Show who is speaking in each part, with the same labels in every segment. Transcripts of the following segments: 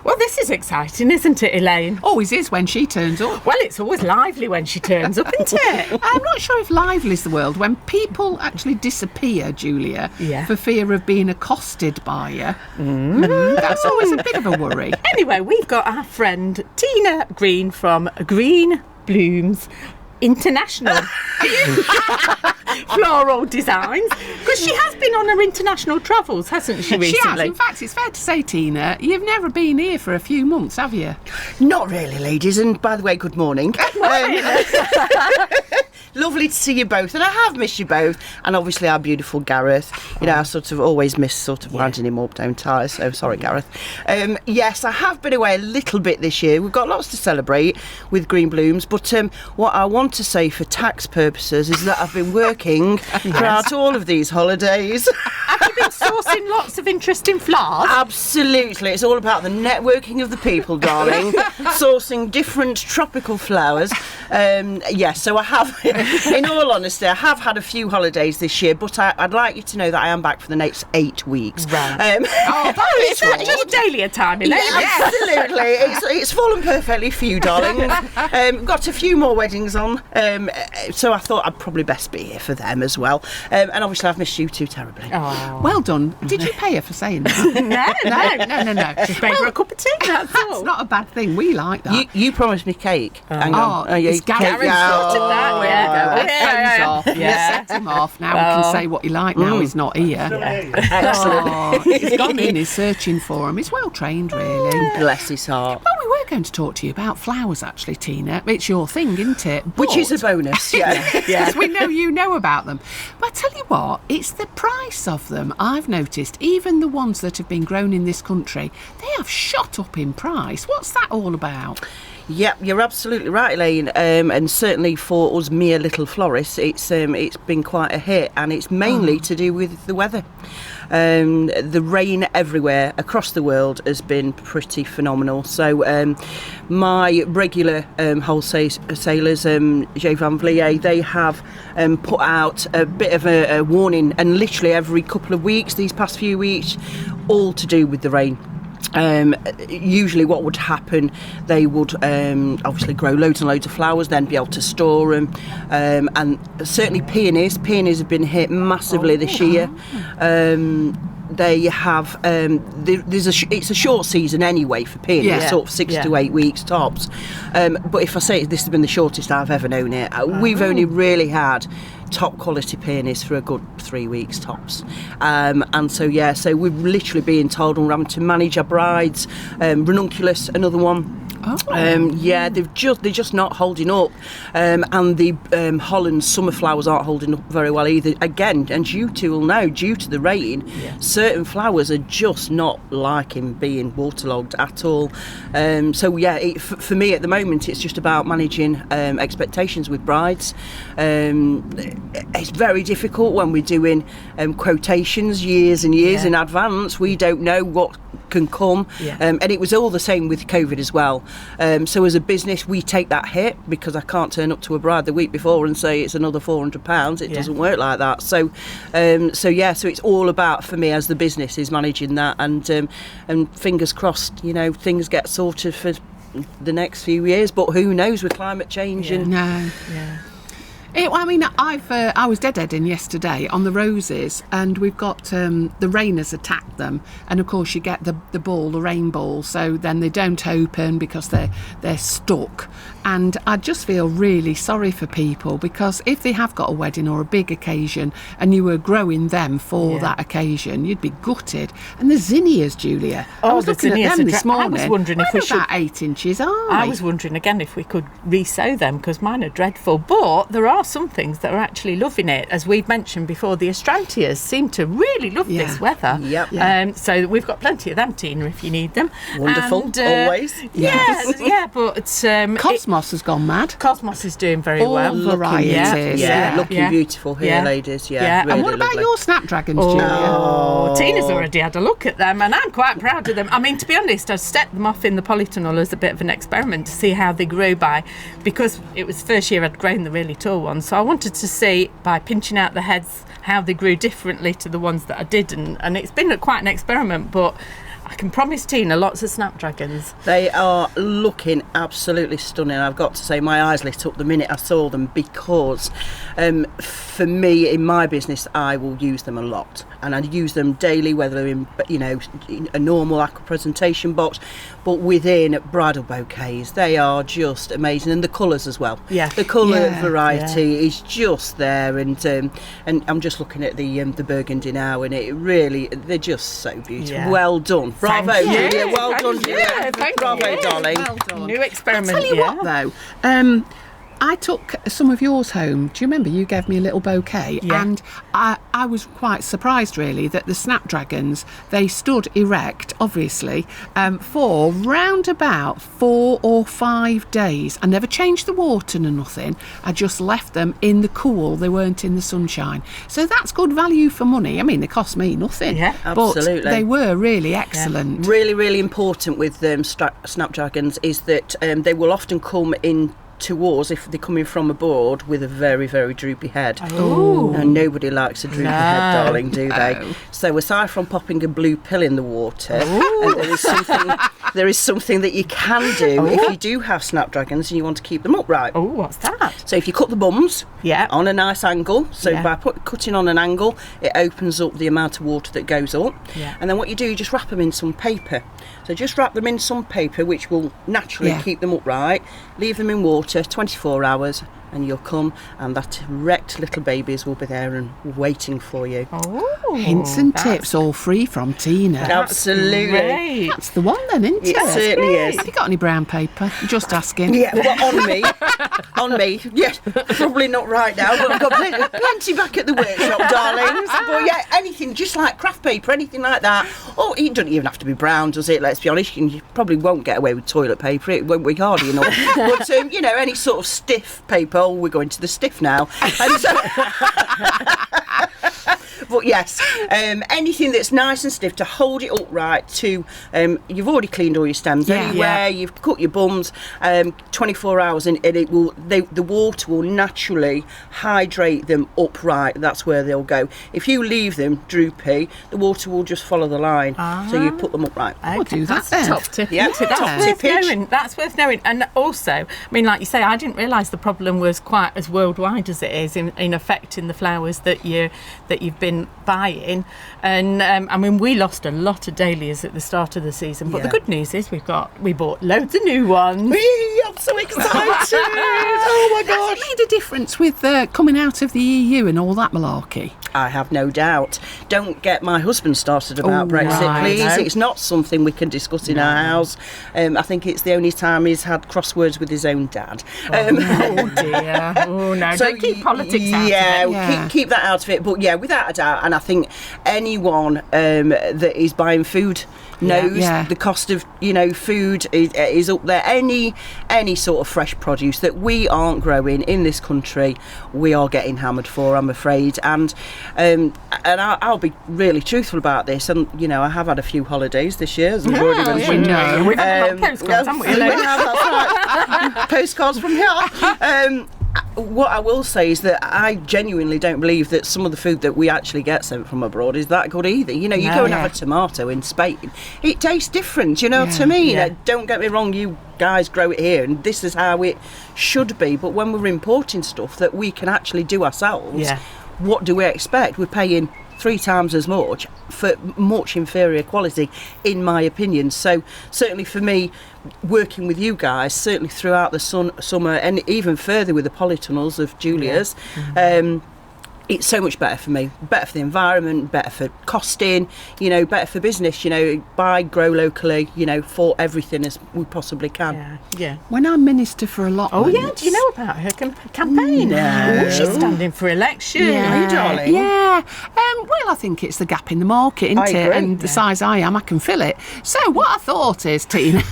Speaker 1: Well, this is exciting, isn't it, Elaine?
Speaker 2: Always is when she turns up.
Speaker 1: Well, it's always lively when she turns up, isn't it?
Speaker 2: I'm not sure if lively's the word. When people actually disappear, Julia, for fear of being accosted by you, that's always a bit of a worry.
Speaker 1: Anyway, we've got our friend Tina Green from Green Blooms International Floral Designs, because she has been on her international travels, hasn't she, recently?
Speaker 2: She has. In fact, it's fair to say, Tina, you've never been here for a few months, have you?
Speaker 3: Not really, ladies, and by the way, good morning. Lovely to see you both, and I have missed you both, and obviously our beautiful Gareth. You know, I sort of always miss sort of winding him up, don't I? So sorry, Gareth. Yes, I have been away a little bit this year. We've got lots to celebrate with Green Blooms, but what I want to say for tax purposes is that I've been working throughout all of these holidays.
Speaker 1: Have you been sourcing lots of interesting flowers?
Speaker 3: Absolutely. It's all about the networking of the people, darling. Sourcing different tropical flowers. Yes, so I have, in all honesty, I have had a few holidays this year, but I'd like you to know that I am back for the next 8 weeks.
Speaker 1: Right. Is that just daily time, Elaine?
Speaker 3: Yeah, absolutely. It's fallen perfectly for you, darling. Got a few more weddings on, so I thought I'd probably best be here for them as well. And obviously I've missed you too terribly.
Speaker 1: Oh.
Speaker 2: Well done. Did you pay her for saying that? No.
Speaker 1: Just made her a cup of tea, that's all.
Speaker 2: That's not a bad thing. We like that.
Speaker 3: You promised me cake. Hang on.
Speaker 2: It's Gareth.
Speaker 1: Yeah.
Speaker 2: Off. Set him off. Now we can say what you like now he's not here.
Speaker 3: Excellent.
Speaker 2: He's gone in, he's searching for him. He's well trained, really.
Speaker 3: Bless his heart.
Speaker 2: Well, we were going to talk to you about flowers, actually, Tina. It's your thing, isn't it?
Speaker 3: Which is a bonus,
Speaker 2: Because we know you know about them. But I tell you what, it's the price of them. I've noticed, even the ones that have been grown in this country, they have shot up in price. What's that all about?
Speaker 3: Yep, you're absolutely right, Elaine. And certainly for us mere little florists, it's been quite a hit, and it's mainly to do with the weather. The rain everywhere across the world has been pretty phenomenal. So my regular wholesalers, J. Van Vliet, they have put out a bit of a warning, and literally every couple of weeks, these past few weeks, all to do with the rain. Usually what would happen, they would obviously grow loads and loads of flowers, then be able to store them, and certainly peonies have been hit massively this year. They have it's a short season anyway for peonies, sort of 6 to 8 weeks tops, but if I say this has been the shortest I've ever known it. We've only really had top quality peonies for a good 3 weeks tops, and so we're literally being told we're having to manage our brides. Ranunculus, another one. They're just not holding up, and the Holland summer flowers aren't holding up very well either. Again, and you two will know, due to the rain, certain flowers are just not liking being waterlogged at all. For me at the moment, it's just about managing expectations with brides. It's very difficult when we're doing quotations years and years in advance. We don't know what can come, and it was all the same with COVID as well. So as a business, we take that hit, because I can't turn up to a bride the week before and say it's another £400. It doesn't work like that. So it's all about, for me as the business, is managing that, and fingers crossed, things get sorted for the next few years. But who knows with climate change
Speaker 2: I was deadheading yesterday on the roses, and we've got the rain has attacked them, and of course you get the rain ball, so then they don't open because they're stuck. And I just feel really sorry for people, because if they have got a wedding or a big occasion and you were growing them for that occasion, you'd be gutted. And the zinnias, Julia, I was looking at them this morning.
Speaker 1: I was wondering if we should.
Speaker 2: About 8 inches high.
Speaker 1: I was wondering again if we could resow them, because mine are dreadful. But there are some things that are actually loving it. As we've mentioned before, the astrantias seem to really love this weather. So we've got plenty of them, Tina, if you need them.
Speaker 3: Wonderful, always.
Speaker 2: But Cosmos has gone mad.
Speaker 1: Cosmos is doing very well.
Speaker 2: All varieties.
Speaker 3: Looking beautiful here, ladies. Really
Speaker 2: and what about your snapdragons, Julia?
Speaker 1: Tina's already had a look at them, and I'm quite proud of them. I mean, to be honest, I stepped them off in the polytunnel as a bit of an experiment to see how they grew because it was the first year I'd grown the really tall ones. So I wanted to see, by pinching out the heads, how they grew differently to the ones that I didn't. And it's been quite an experiment, but I can promise Tina lots of snapdragons.
Speaker 3: They are looking absolutely stunning. I've got to say, my eyes lit up the minute I saw them, because for me, in my business, I will use them a lot, and I use them daily, whether in a normal aqua presentation box, but within bridal bouquets. They are just amazing, and the colours as well.
Speaker 1: Yeah,
Speaker 3: the colour variety is just there, and I'm just looking at the burgundy now, and it really, they're just so beautiful.
Speaker 1: Yeah.
Speaker 3: Well done, bravo, Julia. Well done, Julia.
Speaker 1: Bravo,
Speaker 3: darling.
Speaker 2: Well done.
Speaker 1: New experiment.
Speaker 2: I'll tell you what, though. I took some of yours home. Do you remember you gave me a little bouquet?
Speaker 1: Yeah.
Speaker 2: And I was quite surprised, really, that the snapdragons, they stood erect, obviously, for round about 4 or 5 days. I never changed the water or nothing. I just left them in the cool. They weren't in the sunshine. So that's good value for money. I mean, they cost me nothing.
Speaker 1: Yeah,
Speaker 3: absolutely.
Speaker 2: But they were really excellent.
Speaker 3: Yeah. Really, really important with snapdragons is that they will often come in towards, if they're coming from abroad, with a very, very droopy head.
Speaker 1: Oh.
Speaker 3: And nobody likes a droopy head, darling, do they? So aside from popping a blue pill in the water, and there is something that you can do if you do have snapdragons and you want to keep them upright.
Speaker 1: Oh, what's that?
Speaker 3: So if you cut the bums on a nice angle, so by cutting on an angle, it opens up the amount of water that goes up.
Speaker 1: Yeah.
Speaker 3: And then what you do, you just wrap them in some paper. So just wrap them in some paper, which will naturally keep them upright. Leave them in water 24 hours, and you'll come, and that erect little babies will be there and waiting for you.
Speaker 1: Oh,
Speaker 2: hints and tips, all free from Tina.
Speaker 3: Absolutely.
Speaker 1: Great.
Speaker 2: That's the one then, isn't it?
Speaker 3: It certainly is.
Speaker 2: Have you got any brown paper? Just asking.
Speaker 3: Yeah, well, on me. Yes, probably not right now, but I've got plenty back at the workshop, darlings. But yeah, anything, just like craft paper, anything like that. Oh, it doesn't even have to be brown, does it? Let's be honest. You probably won't get away with toilet paper. It won't be hardy enough. But any sort of stiff paper. Oh, we're going to the stiff now. And so, but yes, anything that's nice and stiff to hold it upright. You've already cleaned all your stems anywhere. You've cut your bums. 24 hours, and it will. The water will naturally hydrate them upright. That's where they'll go. If you leave them droopy, the water will just follow the line. So you put them upright.
Speaker 2: We'll do that
Speaker 1: That's
Speaker 2: then.
Speaker 1: a top tip.
Speaker 3: Yeah,
Speaker 1: That's worth knowing. That's worth knowing. And also, I mean, like you say, I didn't realise the problem was quite as worldwide as it is in affecting the flowers that you've been buying. And I mean, we lost a lot of dahlias at the start of the season, but the good news is we bought loads of new ones.
Speaker 3: I'm so excited. Oh my gosh.
Speaker 2: Has it made a difference with coming out of the EU and all that malarkey?
Speaker 3: I have no doubt. Don't get my husband started about Brexit,
Speaker 1: right.
Speaker 3: please.
Speaker 1: No.
Speaker 3: It's not something we can discuss in our house. I think it's the only time he's had crosswords with his own dad.
Speaker 1: Oh dear. Oh no,
Speaker 3: So
Speaker 1: don't keep politics out of it.
Speaker 3: Keep that out of it. But yeah, without a doubt, and I think anyone that is buying food knows the cost of food is up there. Any sort of fresh produce that we aren't growing in this country, we are getting hammered for, I'm afraid. And I'll be really truthful about this. And I have had a few holidays this year, as we've already mentioned.
Speaker 1: We've had postcards, haven't we?
Speaker 3: We have, that's right. Postcards from here. What I will say is that I genuinely don't believe that some of the food that we actually get sent from abroad is that good either. You go and have a tomato in Spain, it tastes different, what I mean?
Speaker 1: Yeah.
Speaker 3: Don't get me wrong, you guys grow it here and this is how it should be, but when we're importing stuff that we can actually do ourselves, what do we expect? We're paying 3 times as much for much inferior quality, in my opinion. So certainly for me, working with you guys, certainly throughout the summer and even further with the polytunnels of Julia's, it's so much better for me, better for the environment, better for costing, better for business, buy, grow locally, for everything as we possibly can.
Speaker 1: Yeah.
Speaker 2: When I'm Minister for Allotments...
Speaker 1: Oh, yeah, do you know about her campaign?
Speaker 3: No.
Speaker 1: Oh, she's standing for election.
Speaker 3: Are you, darling?
Speaker 2: Yeah. Well, I think it's the gap in the market, isn't it?
Speaker 3: agree.
Speaker 2: And the size I am, I can fill it. So what I thought is, Tina,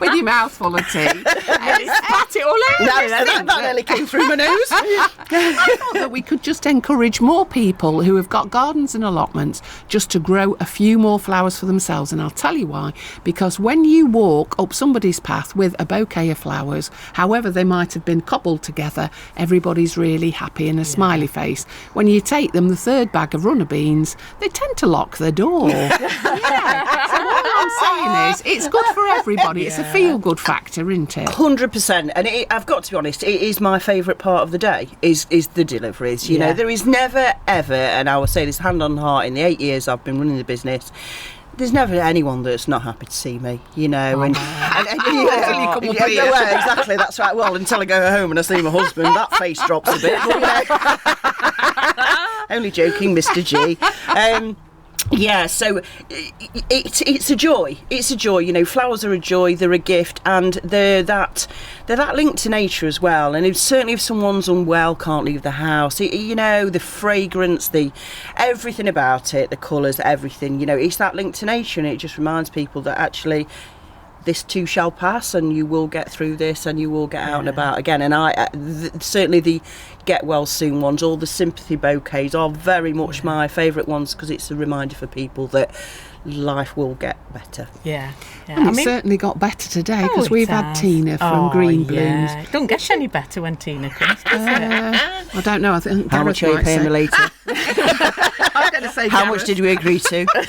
Speaker 2: with your mouth full of tea.
Speaker 1: And spat it all over.
Speaker 3: That nearly came through my nose.
Speaker 2: I thought that we could just encourage more people who have got gardens and allotments just to grow a few more flowers for themselves. And I'll tell you why. Because when you walk up somebody's path with a bouquet of flowers, however they might have been cobbled together, everybody's really happy and a smiley face. When you take them the third bag of runner beans, they tend to lock the door. So all I'm saying is, it's good for everybody. It's a feel-good factor, isn't it?
Speaker 3: 100%. And I've got to be honest, it is my favourite part of the day, is the deliveries. You know, there is never, ever, and I will say this hand on heart, in the 8 years I've been running the business, there's never anyone that's not happy to see me, you know. Until you come up here. Exactly, that's right. Well, until I go home and I see my husband, that face drops a bit. But, you know. Only joking, Mr. G. Yeah, so it's a joy. It's a joy. You know, flowers are a joy. They're a gift, and they're that link to nature as well. And certainly, if someone's unwell, can't leave the house. You know, the fragrance, everything about it, the colours, everything. You know, it's that link to nature, and it just reminds people that actually, this too shall pass, and you will get through this, and you will get out and about again. And certainly the get well soon ones, all the sympathy bouquets are very much my favourite ones, because it's a reminder for people that life will get better.
Speaker 2: And it certainly got better today, because we've had Tina from Green Blooms.
Speaker 1: It don't get any better when Tina comes, does it?
Speaker 2: I don't know. I think
Speaker 3: How much are you paying me later?
Speaker 2: I was going to say
Speaker 3: How much did we agree to?
Speaker 2: Thanks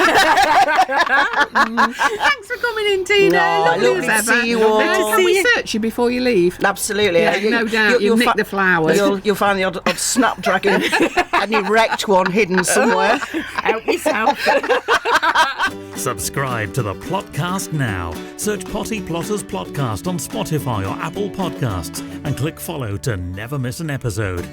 Speaker 2: for coming in, Tina.
Speaker 3: Lovely to see you all.
Speaker 2: Can we search you before you leave?
Speaker 3: Absolutely.
Speaker 2: No doubt. You'll nick the flowers.
Speaker 3: You'll find the odd snapdragon, an erect one hidden somewhere.
Speaker 1: Help yourself.
Speaker 4: Subscribe to the Plotcast now. Search Potty Plotters Plotcast on Spotify or Apple Podcasts and click follow to never miss an episode.